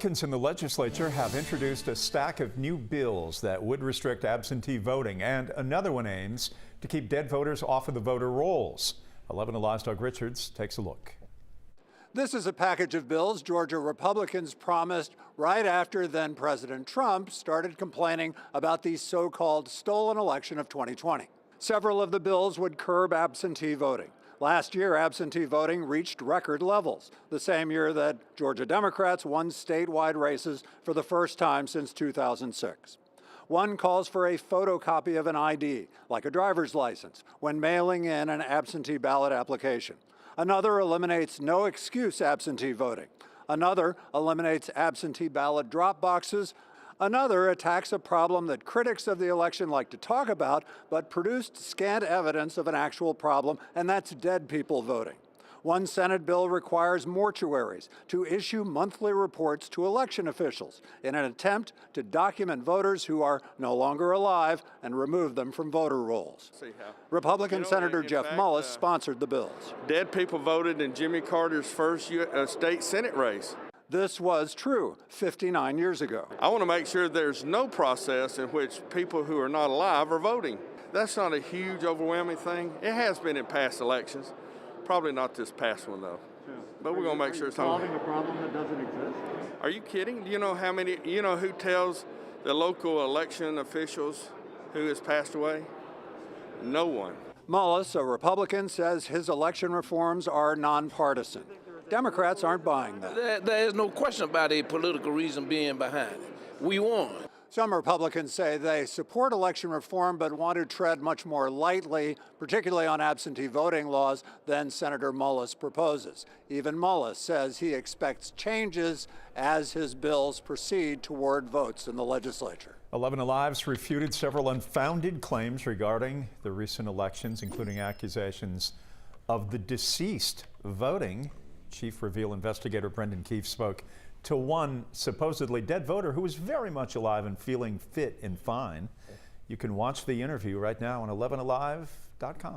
Republicans in the legislature have introduced a stack of new bills that would restrict absentee voting, and another one aims to keep dead voters off of the voter rolls. 11 Alive's Doug Richards takes a look. This is a package of bills Georgia Republicans promised right after then President Trump started complaining about the so-called stolen election of 2020. Several of the bills would curb absentee voting. Last year, absentee voting reached record levels, the same year that Georgia Democrats won statewide races for the first time since 2006. One calls for a photocopy of an ID, like a driver's license, when mailing in an absentee ballot application. Another eliminates no excuse absentee voting. Another eliminates absentee ballot drop boxes. Another attacks a problem that critics of the election like to talk about, but produced scant evidence of an actual problem, and that's dead people voting. One Senate bill requires mortuaries to issue monthly reports to election officials in an attempt to document voters who are no longer alive and remove them from voter rolls. Republican Senator Jeff Mullis sponsored the bills. Dead people voted in Jimmy Carter's first state Senate race. This was true 59 years ago. I want to make sure there's no process in which people who are not alive are voting. That's not a huge, overwhelming thing. It has been in past elections. Probably not this past one, though. Yeah. But we're going to make sure it's solving a problem that doesn't exist. Are you kidding? Do you know how many, who tells the local election officials who has passed away? No one. Mullis, a Republican, says his election reforms are nonpartisan. Democrats aren't buying that. There is no question about a political reason being behind it. We won. Some Republicans say they support election reform but want to tread much more lightly, particularly on absentee voting laws, than Senator Mullis proposes. Even Mullis says he expects changes as his bills proceed toward votes in the legislature. 11 Alive's refuted several unfounded claims regarding the recent elections, including accusations of the deceased voting. Chief Reveal investigator Brendan Keefe spoke to one supposedly dead voter who was very much alive and feeling fit and fine. You can watch the interview right now on 11alive.com.